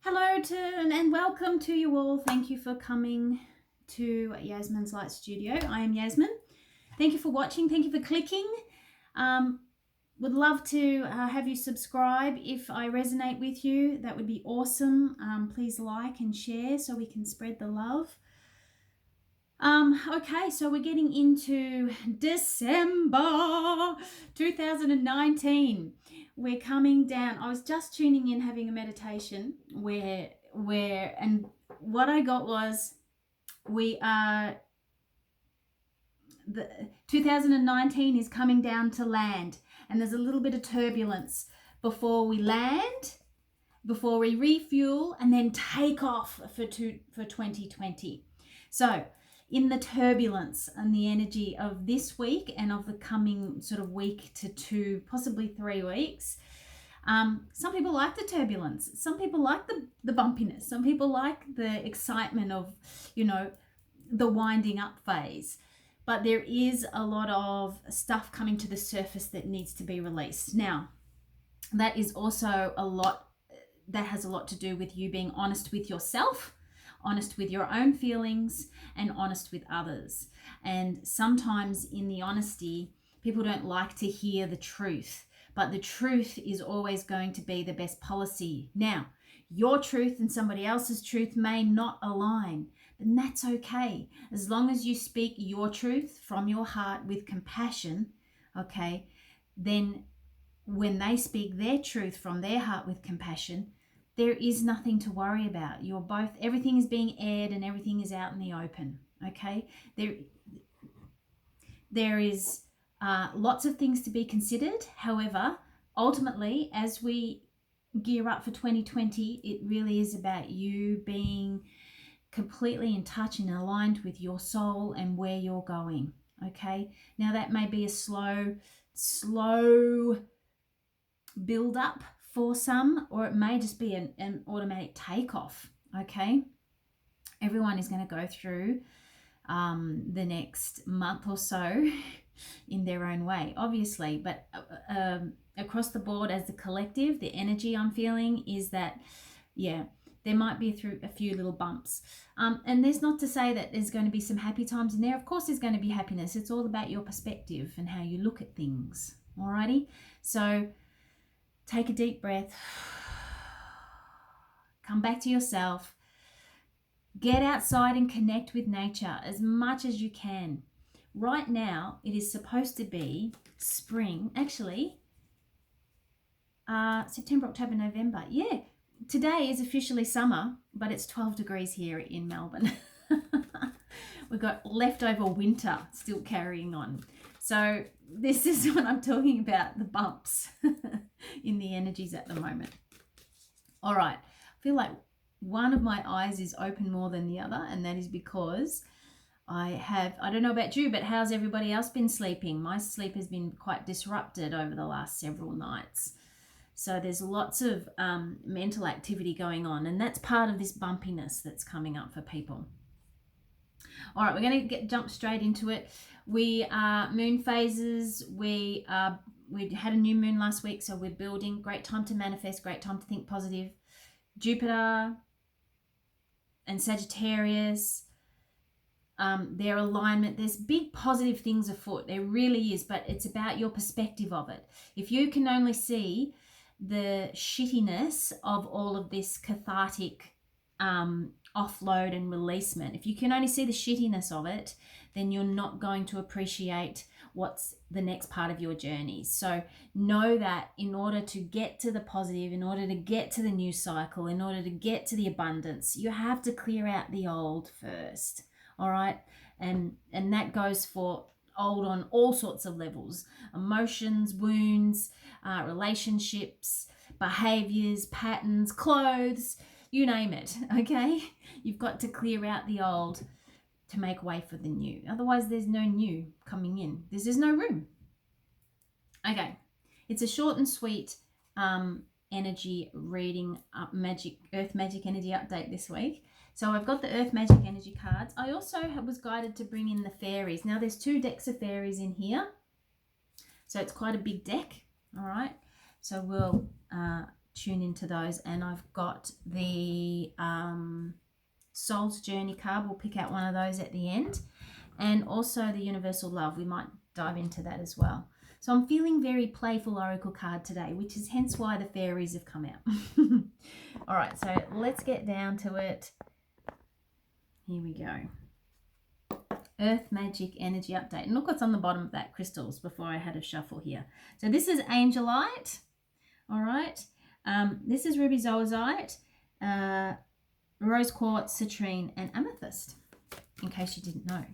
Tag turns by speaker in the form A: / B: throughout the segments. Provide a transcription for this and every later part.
A: Hello and welcome to you all. Thank you for coming to Yasmin's Light Studio. I am Yasmin. Thank you for watching. Thank you for clicking. Would love to have you subscribe if I resonate with you. That would be awesome. Please like and share so we can spread the love. Okay, so we're getting into December 2019. We're coming down. I was just tuning in having a meditation and what I got was we are the 2019 is coming down to land, and there's a little bit of turbulence before we land, before we refuel and then take off for 2020. So in the turbulence and the energy of this week and of the coming sort of week to 2, possibly 3 weeks, some people like the turbulence. Some people like the bumpiness. Some people like the excitement of, the winding up phase. But there is a lot of stuff coming to the surface that needs to be released. Now, that is also that has a lot to do with you being honest with yourself, honest with your own feelings, and honest with others. And sometimes in the honesty, people don't like to hear the truth, but the truth is always going to be the best policy. Now, your truth and somebody else's truth may not align, and that's okay. As long as you speak your truth from your heart with compassion, okay, then when they speak their truth from their heart with compassion, there is nothing to worry about. Everything is being aired and everything is out in the open, okay? There is lots of things to be considered. However, ultimately, as we gear up for 2020, it really is about you being completely in touch and aligned with your soul and where you're going, okay? Now, that may be a slow build up for some, or it may just be an automatic takeoff, okay? Everyone is going to go through the next month or so in their own way, obviously, but across the board as the collective, the energy I'm feeling is that, there might be a few little bumps. And there's not to say that there's going to be some happy times in there. Of course, there's going to be happiness. It's all about your perspective and how you look at things, alrighty? So take a deep breath. Come back to yourself. Get outside and connect with nature as much as you can. Right now, it is supposed to be spring. Actually, September, October, November. Yeah, today is officially summer, but it's 12 degrees here in Melbourne. We've got leftover winter still carrying on. So this is what I'm talking about, the bumps in the energies at the moment. All right, I feel like one of my eyes is open more than the other, and that is because I don't know about you, but how's everybody else been sleeping? My sleep has been quite disrupted over the last several nights. So there's lots of mental activity going on, and that's part of this bumpiness that's coming up for people. All right, we're going to jump straight into it. We are moon phases. We had a new moon last week, so we're building. Great time to manifest, great time to think positive. Jupiter and Sagittarius, their alignment, there's big positive things afoot. There really is, but it's about your perspective of it. If you can only see the shittiness of all of this cathartic offload and releasement, if you can only see the shittiness of it, then you're not going to appreciate what's the next part of your journey. So know that in order to get to the positive, in order to get to the new cycle, in order to get to the abundance, you have to clear out the old first. All right, and that goes for old on all sorts of levels: emotions, wounds, relationships, behaviors, patterns, clothes, you name it. Okay, you've got to clear out the old to make way for the new. Otherwise, there's no new coming in. There's no room. Okay, it's a short and sweet energy reading, Earth Magic energy update this week. So I've got the Earth Magic energy cards. I also was guided to bring in the fairies. Now there's 2 decks of fairies in here. So it's quite a big deck. All right. So we'll tune into those. And I've got the Soul's Journey card. We'll pick out one of those at the end. And also the Universal Love. We might dive into that as well. So I'm feeling very playful oracle card today, which is hence why the fairies have come out. All right, so let's get down to it. Here we go. Earth Magic Energy Update. And look what's on the bottom of that, crystals, before I had a shuffle here. So this is Angelite. All right. This is Ruby Zoisite, Rose Quartz, Citrine, and Amethyst, in case you didn't know.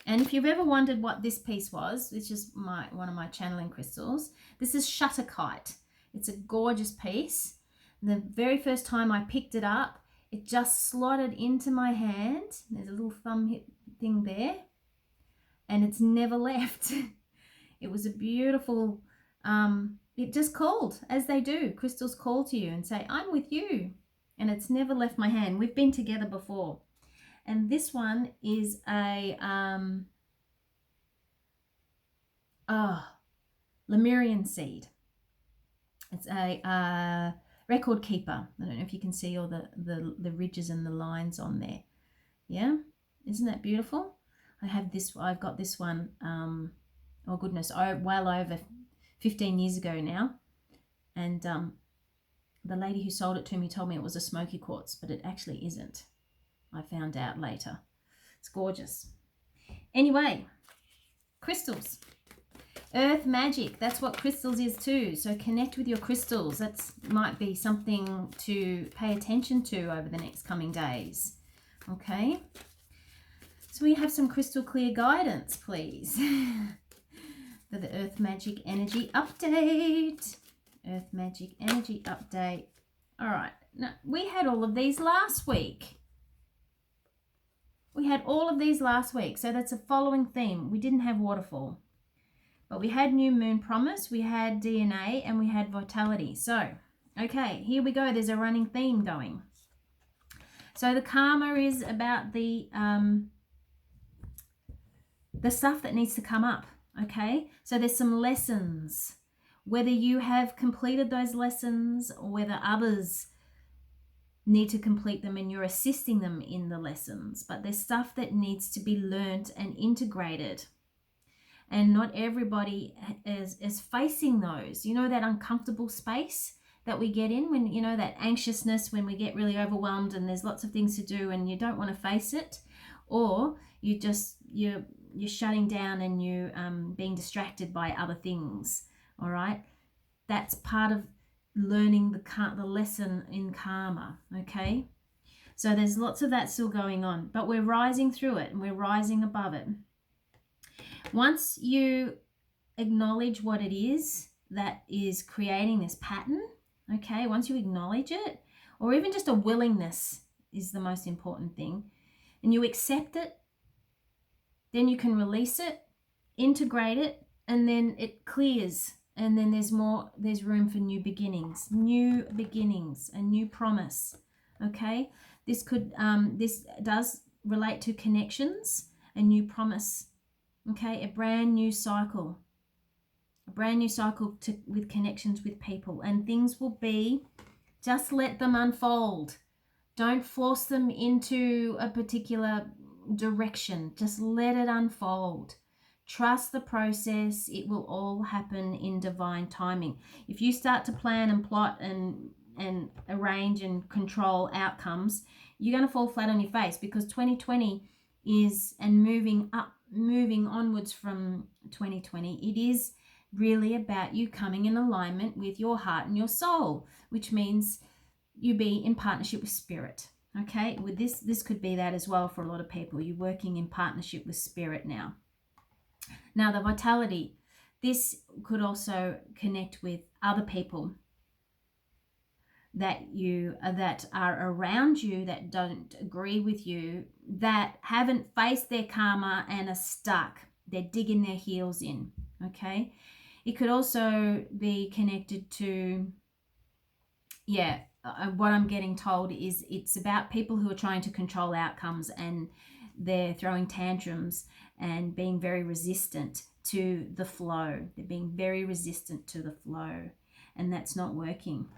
A: And if you've ever wondered what this piece was, it's just one of my channeling crystals. This is Shutterkite. It's a gorgeous piece. The very first time I picked it up, it just slotted into my hand. There's a little thumb hit thing there. And it's never left. It was a beautiful, it just called, as they do. Crystals call to you and say, I'm with you. And it's never left my hand. We've been together before. And this one is a Lemurian seed. It's a record keeper. I don't know if you can see all the ridges and the lines on there. Yeah, isn't that beautiful? I've got this one. Oh goodness, well over 15 years ago now, and the lady who sold it to me told me it was a smoky quartz, but it actually isn't. I found out later. It's gorgeous. Anyway, crystals. Earth magic, that's what crystals is too. So connect with your crystals. That might be something to pay attention to over the next coming days. Okay. So we have some crystal clear guidance, please. For the Earth Magic Energy Update. Earth Magic Energy Update. All right. Now, we had all of these last week. We had all of these last week. So that's a following theme. We didn't have waterfall. But we had new moon promise, we had DNA, and we had vitality. So, okay, here we go. There's a running theme going. So the karma is about the stuff that needs to come up, okay? So there's some lessons. Whether you have completed those lessons or whether others need to complete them and you're assisting them in the lessons. But there's stuff that needs to be learnt and integrated. And not everybody is facing those. You know, that uncomfortable space that we get in when, you know, that anxiousness when we get really overwhelmed and there's lots of things to do and you don't want to face it, or you're shutting down and you're being distracted by other things. All right, that's part of learning the lesson in karma. Okay, so there's lots of that still going on, but we're rising through it and we're rising above it. Once you acknowledge what it is that is creating this pattern, okay, once you acknowledge it, or even just a willingness is the most important thing, and you accept it, then you can release it, integrate it, and then it clears, and then there's room for new beginnings, a new promise, okay? This does relate to connections, a new promise. Okay, a brand new cycle with connections with people, and things will be, just let them unfold. Don't force them into a particular direction. Just let it unfold. Trust the process. It will all happen in divine timing. If you start to plan and plot and arrange and control outcomes, you're going to fall flat on your face, because 2020 is, and moving onwards from 2020, it is really about you coming in alignment with your heart and your soul, which means you be in partnership with spirit. Okay, with this could be that as well for a lot of people. You're working in partnership with spirit now. Now the vitality, this could also connect with other people that are around you, that don't agree with you, that haven't faced their karma and are stuck. They're digging their heels in, okay? It could also be connected to, what I'm getting told is it's about people who are trying to control outcomes, and they're throwing tantrums and being very resistant to the flow. They're being very resistant to the flow, and that's not working.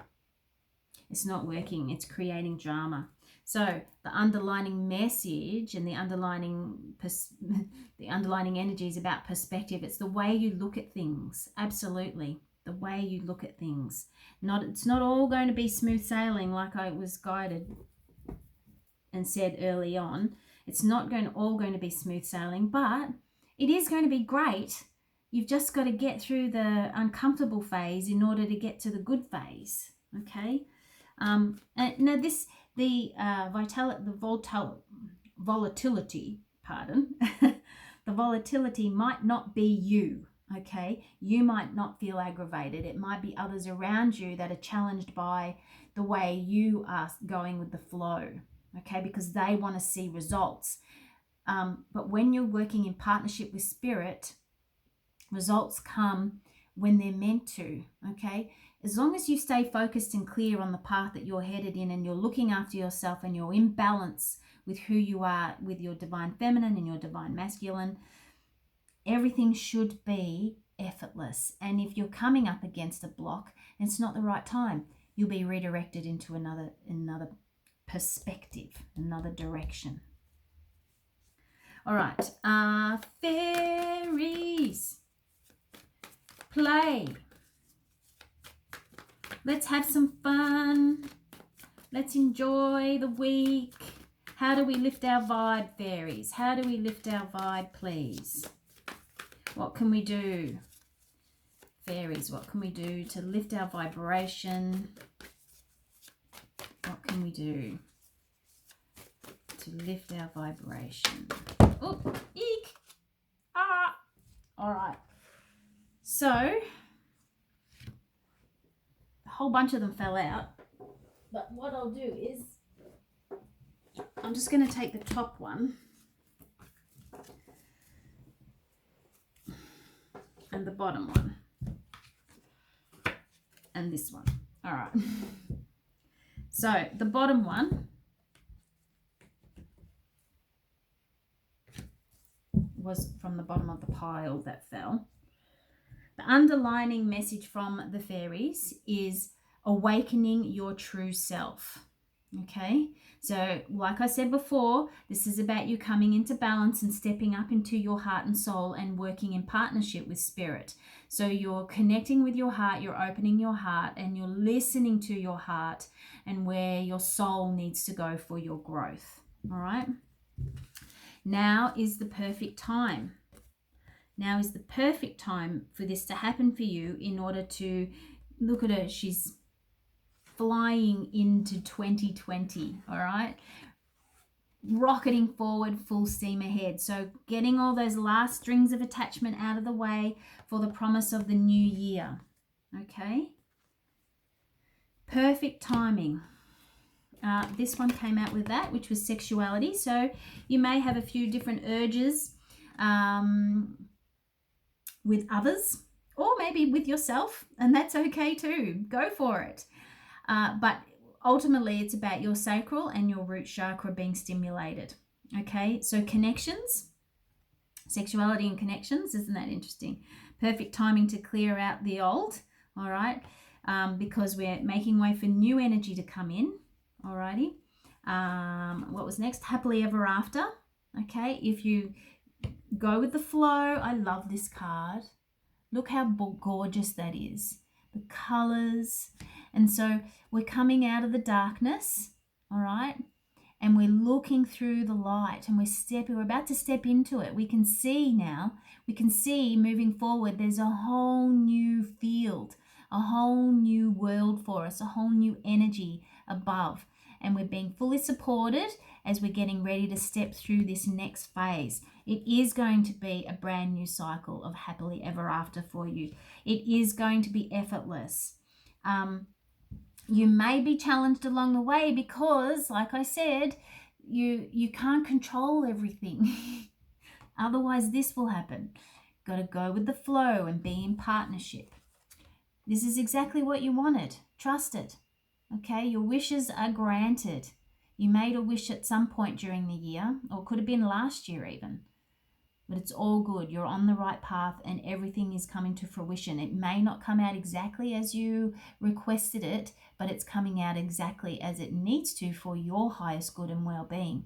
A: It's not working. It's creating drama. So the underlining message and the underlining energy is about perspective. It's the way you look at things. Absolutely. The way you look at things. It's not all going to be smooth sailing like I was guided and said early on. It's not all going to be smooth sailing, but it is going to be great. You've just got to get through the uncomfortable phase in order to get to the good phase. Okay. And now the volatility, pardon, the volatility might not be you. Okay, you might not feel aggravated. It might be others around you that are challenged by the way you are going with the flow. Okay, because they want to see results. But when you're working in partnership with spirit, results come when they're meant to. Okay, as long as you stay focused and clear on the path that you're headed in, and you're looking after yourself, and you're in balance with who you are, with your divine feminine and your divine masculine, everything should be effortless. And if you're coming up against a block and it's not the right time, you'll be redirected into another perspective, another direction. All right, fairies, play. Let's have some fun. Let's enjoy the week. How do we lift our vibe, fairies? How do we lift our vibe, please? What can we do? Fairies, what can we do to lift our vibration? What can we do to lift our vibration? Oh, eek! Ah! All right. So, a whole bunch of them fell out. But what I'll do is, I'm just going to take the top one and the bottom one and this one. All right. So the bottom one was from the bottom of the pile that fell. The underlining message from the fairies is awakening your true self. Okay, so like I said before, this is about you coming into balance and stepping up into your heart and soul and working in partnership with spirit. So you're connecting with your heart, you're opening your heart, and you're listening to your heart and where your soul needs to go for your growth. All right, now is the perfect time. Now is the perfect time for this to happen for you, in order to look at her. She's flying into 2020, all right? Rocketing forward, full steam ahead. So getting all those last strings of attachment out of the way for the promise of the new year, okay? Perfect timing. This one came out with that, which was sexuality. So you may have a few different urges with others, or maybe with yourself, and that's okay too. Go for it. But ultimately, it's about your sacral and your root chakra being stimulated. Okay, so connections, sexuality and connections, isn't that interesting? Perfect timing to clear out the old, all right, because we're making way for new energy to come in, all righty. What was next? Happily ever after. Okay, if you go with the flow, I love this card. Look how gorgeous that is. The colors. And so we're coming out of the darkness, all right, and we're looking through the light, and we're about to step into it. We can see now, moving forward, there's a whole new field, a whole new world for us, a whole new energy above, and we're being fully supported as we're getting ready to step through this next phase. It is going to be a brand new cycle of happily ever after for you. It is going to be effortless. You may be challenged along the way because, like I said, you can't control everything. Otherwise, this will happen. Got to go with the flow and be in partnership. This is exactly what you wanted. Trust it. Okay, your wishes are granted. You made a wish at some point during the year, or could have been last year even. but it's all good. You're on the right path and everything is coming to fruition. It may not come out exactly as you requested it, but it's coming out exactly as it needs to for your highest good and well-being.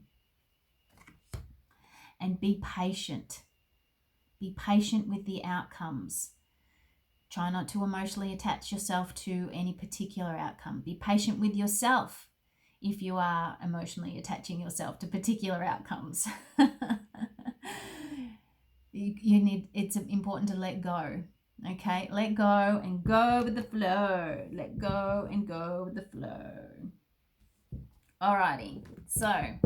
A: And be patient. Be patient with the outcomes. Try not to emotionally attach yourself to any particular outcome. Be patient with yourself if you are emotionally attaching yourself to particular outcomes. It's important to let go. Okay, let go and go with the flow. Let go and go with the flow. Alrighty, so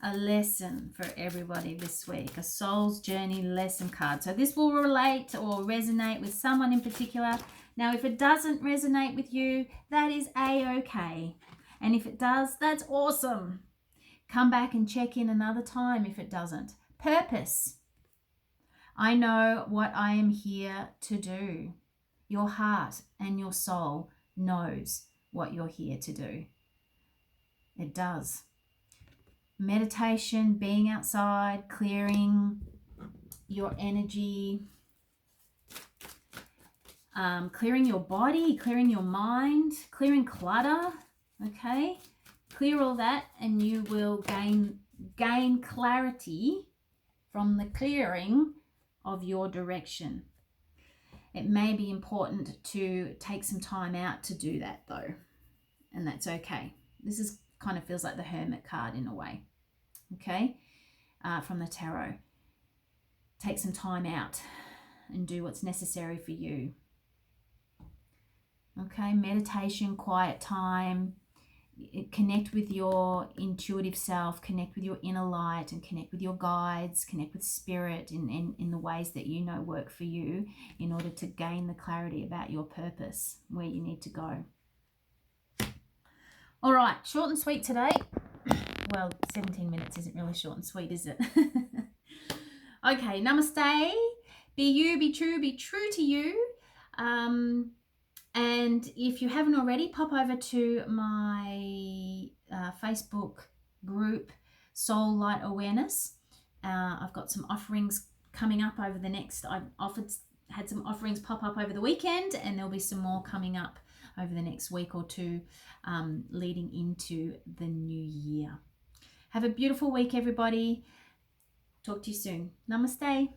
A: a lesson for everybody this week, a soul's journey lesson card. So this will relate or resonate with someone in particular. Now, if it doesn't resonate with you, that is a-okay. And if it does, that's awesome. Come back and check in another time if it doesn't. Purpose. I know what I am here to do. Your heart and your soul knows what you're here to do. It does. Meditation, being outside, clearing your energy, clearing your body, clearing your mind, clearing clutter, okay? Clear all that and you will gain clarity from the clearing of your direction. It may be important to take some time out to do that though, and that's okay. This is kind of feels like the Hermit card in a way, okay, from the tarot. Take some time out and do what's necessary for you. Okay, meditation, quiet time, connect with your intuitive self, connect with your inner light and connect with your guides, connect with spirit in the ways that you know work for you in order to gain the clarity about your purpose, where you need to go. All right, short and sweet today. Well, 17 minutes isn't really short and sweet, is it? Okay, namaste. Be you, be true to you. And if you haven't already, pop over to my Facebook group, Soul Light Awareness. I've got some offerings coming up over the next, had some offerings pop up over the weekend, and there'll be some more coming up over the next week or two, leading into the new year. Have a beautiful week, everybody. Talk to you soon. Namaste.